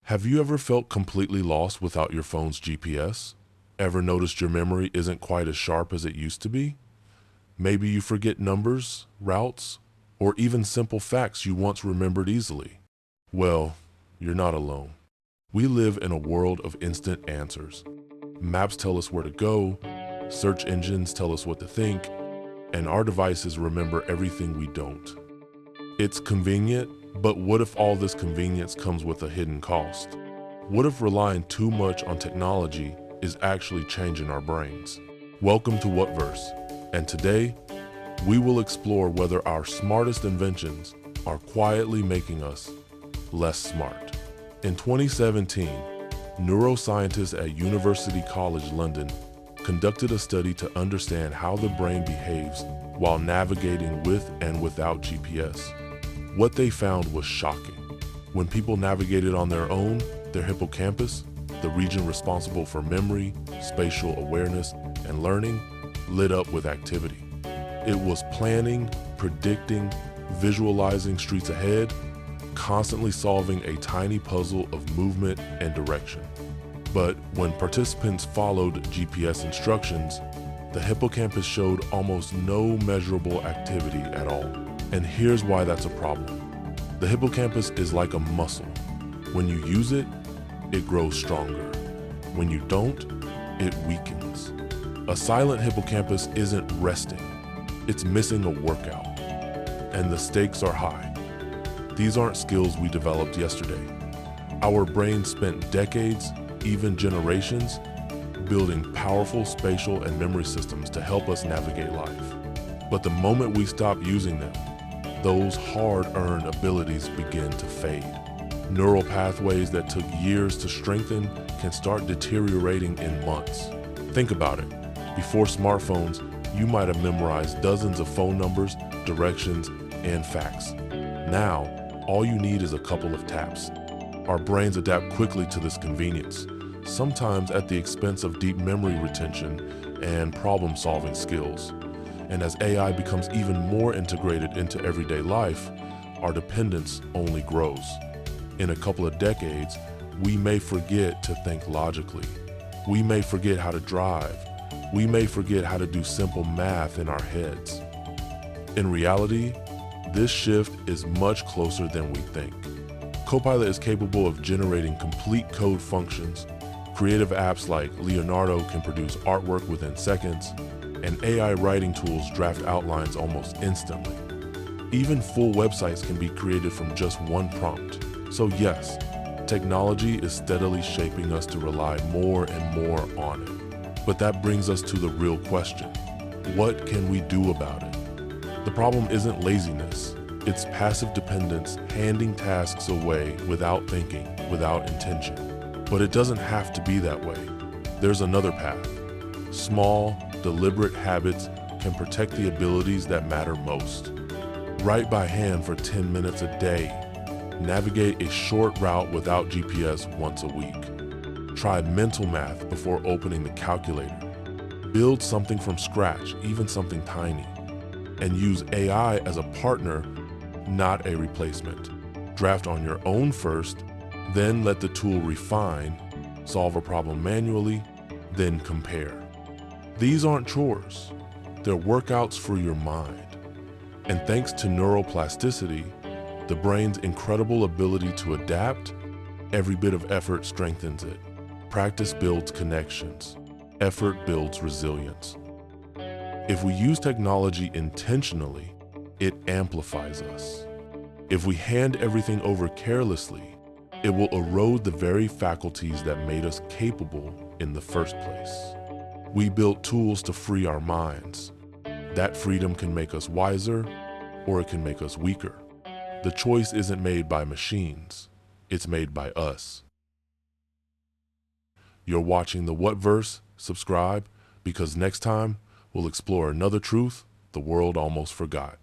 Have you ever felt completely lost without your phone's GPS? Ever noticed your memory isn't quite as sharp as it used to be? Maybe you forget numbers, routes, or even simple facts you once remembered easily. Well, you're not alone. We live in a world of instant answers. Maps tell us where to go, search engines tell us what to think, and our devices remember everything we don't. It's convenient, but what if all this convenience comes with a hidden cost? What if relying too much on technology is actually changing our brains? Welcome to Whatverse, and today, we will explore whether our smartest inventions are quietly making us less smart. In 2017, neuroscientists at University College London conducted a study to understand how the brain behaves while navigating with and without GPS. What they found was shocking. When people navigated on their own, their hippocampus, the region responsible for memory, spatial awareness, and learning, lit up with activity. It was planning, predicting, visualizing streets ahead, constantly solving a tiny puzzle of movement and direction. But when participants followed GPS instructions, the hippocampus showed almost no measurable activity at all. And here's why that's a problem. The hippocampus is like a muscle. When you use it, it grows stronger. When you don't, it weakens. A silent hippocampus isn't resting. It's missing a workout. And the stakes are high. These aren't skills we developed yesterday. Our brains spent decades, even generations, building powerful spatial and memory systems to help us navigate life. But the moment we stop using them, those hard-earned abilities begin to fade. Neural pathways that took years to strengthen can start deteriorating in months. Think about it. Before smartphones, you might have memorized dozens of phone numbers, directions, and facts. Now, all you need is a couple of taps. Our brains adapt quickly to this convenience, sometimes at the expense of deep memory retention and problem-solving skills. And as AI becomes even more integrated into everyday life, our dependence only grows. In a couple of decades, we may forget to think logically. We may forget how to drive. We may forget how to do simple math in our heads. In reality, this shift is much closer than we think. Copilot is capable of generating complete code functions. Creative apps like Leonardo can produce artwork within seconds, and AI writing tools draft outlines almost instantly. Even full websites can be created from just one prompt. So yes, technology is steadily shaping us to rely more and more on it. But that brings us to the real question. What can we do about it? The problem isn't laziness. It's passive dependence, handing tasks away without thinking, without intention. But it doesn't have to be that way. There's another path. Small, deliberate habits can protect the abilities that matter most. Write by hand for 10 minutes a day. Navigate a short route without GPS once a week. Try mental math before opening the calculator. Build something from scratch, even something tiny. And use AI as a partner, not a replacement. Draft on your own first, then let the tool refine, solve a problem manually, then compare. These aren't chores, they're workouts for your mind. And thanks to neuroplasticity, the brain's incredible ability to adapt, every bit of effort strengthens it. Practice builds connections. Effort builds resilience. If we use technology intentionally, it amplifies us. If we hand everything over carelessly, it will erode the very faculties that made us capable in the first place. We built tools to free our minds. That freedom can make us wiser, or it can make us weaker. The choice isn't made by machines, it's made by us. You're watching the Whatverse. Subscribe, because next time we'll explore another truth the world almost forgot.